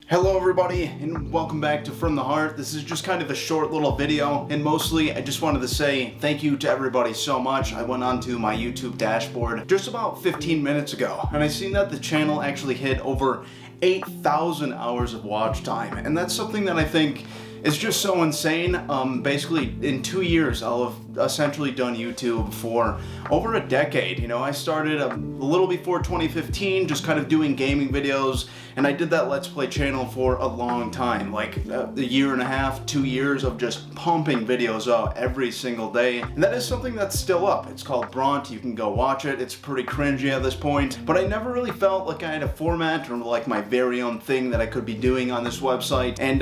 Hello everybody, and welcome back to From the Heart. This is just kind of a short little video, and mostly I just wanted to say thank you to everybody so much. I went onto my YouTube dashboard just about 15 minutes ago, and I seen that the channel actually hit over 8,000 hours of watch time, and that's something that I think is just so insane. Basically, in 2 years, I'll have essentially done YouTube for over a decade. You know, I started a little before 2015, just kind of doing gaming videos, and I did that Let's Play channel for a long time, like a year and a half, 2 years of just pumping videos out every single day. And that is something that's still up. It's called Bront. You can go watch it. It's pretty cringy at this point, but I never really felt like I had a format or like my very own thing that I could be doing on this website. And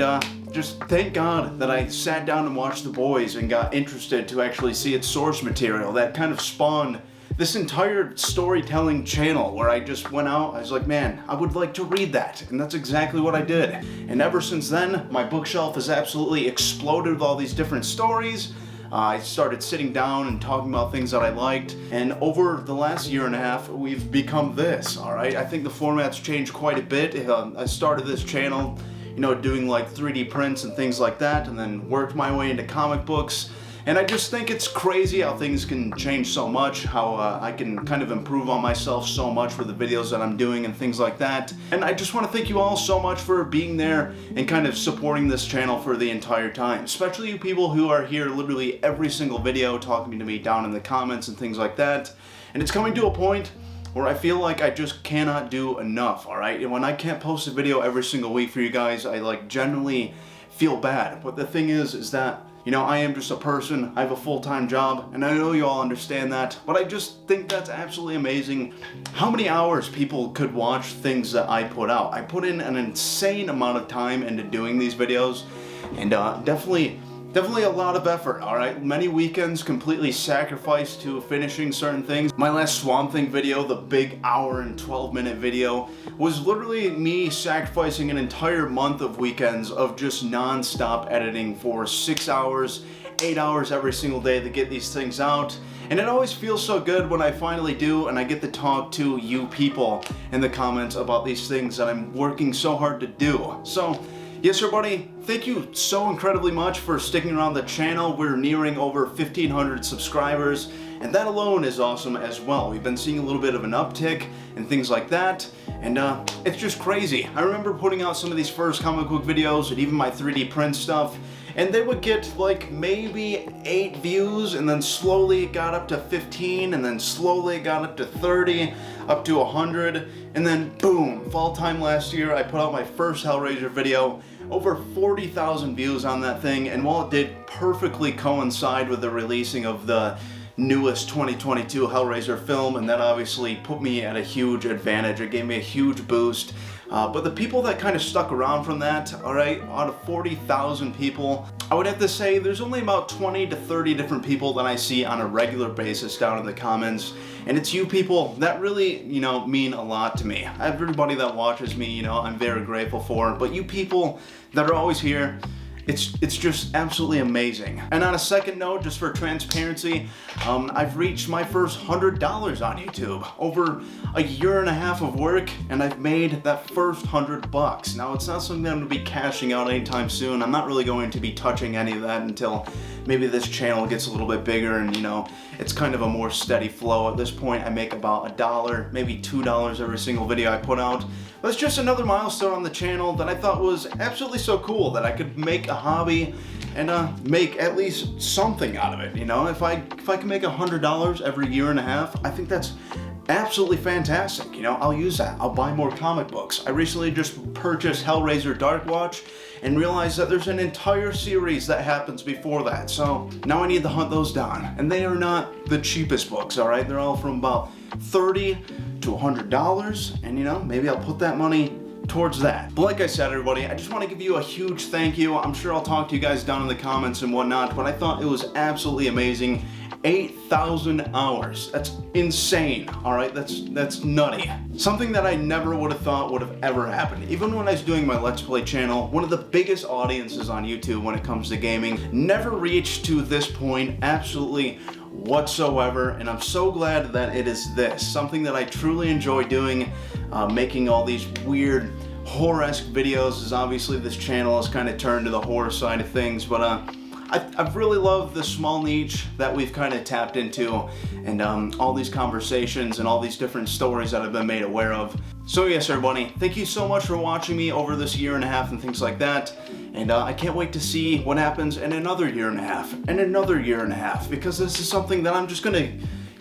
just thank God that I sat down and watched The Boys and got interested to actually see its source material. That kind of spawned this entire storytelling channel where I just went out, I was like, man, I would like to read that. And that's exactly what I did. And ever since then, my bookshelf has absolutely exploded with all these different stories. I started sitting down and talking about things that I liked, and over the last year and a half, we've become this, alright? I think the format's changed quite a bit. I started this channel, you know, doing like 3D prints and things like that, and then worked my way into comic books. And I just think it's crazy how things can change so much, how I can kind of improve on myself so much for the videos that I'm doing and things like that. And I just want to thank you all so much for being there and kind of supporting this channel for the entire time. Especially you people who are here literally every single video talking to me down in the comments and things like that. And it's coming to a point where I feel like I just cannot do enough, alright? And when I can't post a video every single week for you guys, I like generally feel bad. But the thing is that, you know, I am just a person, I have a full-time job, and I know you all understand that, but I just think that's absolutely amazing how many hours people could watch things that I put out. I put in an insane amount of time into doing these videos, and definitely a lot of effort, alright? Many weekends completely sacrificed to finishing certain things. My last Swamp Thing video, the big hour and 12-minute video, was literally me sacrificing an entire month of weekends of just non-stop editing for 6 hours, 8 hours every single day to get these things out. And it always feels so good when I finally do and I get to talk to you people in the comments about these things that I'm working so hard to do. So, yes, everybody, thank you so incredibly much for sticking around the channel. We're nearing over 1,500 subscribers, and that alone is awesome as well. We've been seeing a little bit of an uptick and things like that, and it's just crazy. I remember putting out some of these first comic book videos and even my 3D print stuff, and they would get like maybe 8 views, and then slowly it got up to 15, and then slowly it got up to 30, up to 100, and then boom, fall time last year, I put out my first Hellraiser video, over 40,000 views on that thing, and while it did perfectly coincide with the releasing of the newest 2022 Hellraiser film, and that obviously put me at a huge advantage, it gave me a huge boost. But the people that kind of stuck around from that, alright, out of 40,000 people, I would have to say there's only about 20 to 30 different people that I see on a regular basis down in the comments. And it's you people that really, you know, mean a lot to me. Everybody that watches me, you know, I'm very grateful for. But you people that are always here, it's just absolutely amazing. And on a second note, just for transparency, I've reached my first $100 on YouTube. Over a year and a half of work, and I've made that first $100. Now, it's not something that I'm going to be cashing out anytime soon. I'm not really going to be touching any of that until maybe this channel gets a little bit bigger and, you know, it's kind of a more steady flow. At this point, I make about $1, maybe $2 every single video I put out. But it's just another milestone on the channel that I thought was absolutely so cool that I could make a hobby and make at least something out of it. You know, if I can make $100 every year and a half, I think that's absolutely fantastic. You know, I'll use that. I'll buy more comic books. I recently just purchased Hellraiser Dark Watch and realized that there's an entire series that happens before that. So now I need to hunt those down. And they are not the cheapest books, all right? They're all from about $30 to $100, and you know, maybe I'll put that money towards that. But like I said, everybody, I just want to give you a huge thank you. I'm sure I'll talk to you guys down in the comments and whatnot, but I thought it was absolutely amazing. 8,000 hours. That's insane, alright? That's nutty. Something that I never would have thought would have ever happened. Even when I was doing my Let's Play channel, one of the biggest audiences on YouTube when it comes to gaming, never reached to this point absolutely whatsoever, and I'm so glad that it is this. Something that I truly enjoy doing, making all these weird horror-esque videos, as obviously this channel has kind of turned to the horror side of things, but I've really loved the small niche that we've kind of tapped into, and all these conversations and all these different stories that I've been made aware of. So yes, everybody, thank you so much for watching me over this year and a half and things like that, and I can't wait to see what happens in another year and a half, and another year and a half, because this is something that I'm just gonna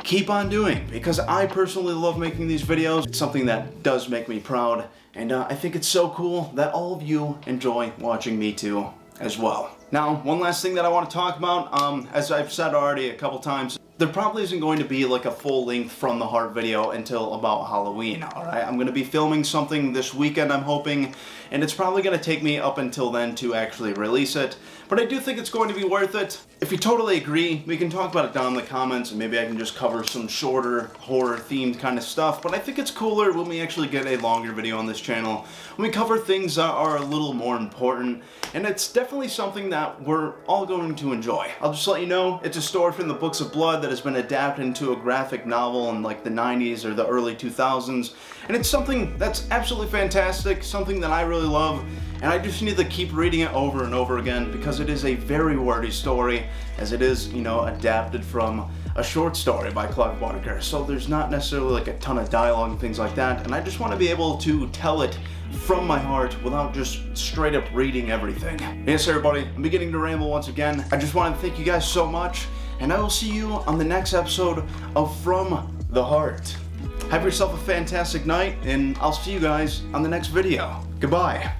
keep on doing, because I personally love making these videos. It's something that does make me proud, and I think it's so cool that all of you enjoy watching me too as well. Now, one last thing that I want to talk about, as I've said already a couple times, there probably isn't going to be like a full-length From the Heart video until about Halloween, alright? I'm going to be filming something this weekend, I'm hoping, and it's probably going to take me up until then to actually release it, but I do think it's going to be worth it. If you totally agree, we can talk about it down in the comments, and maybe I can just cover some shorter, horror-themed kind of stuff, but I think it's cooler when we actually get a longer video on this channel, when we cover things that are a little more important, and it's definitely something that we're all going to enjoy. I'll just let you know, it's a story from the Books of Blood that has been adapted into a graphic novel in like the 90s or the early 2000s, and it's something that's absolutely fantastic, something that I really love, and I just need to keep reading it over and over again because it is a very wordy story, as it is, you know, adapted from a short story by Clive Barker, so there's not necessarily like a ton of dialogue and things like that, and I just want to be able to tell it from my heart without just straight up reading everything. Yes, everybody, I'm beginning to ramble once again. I just want to thank you guys so much, and I will see you on the next episode of From the Heart. Have yourself a fantastic night, and I'll see you guys on the next video. Goodbye.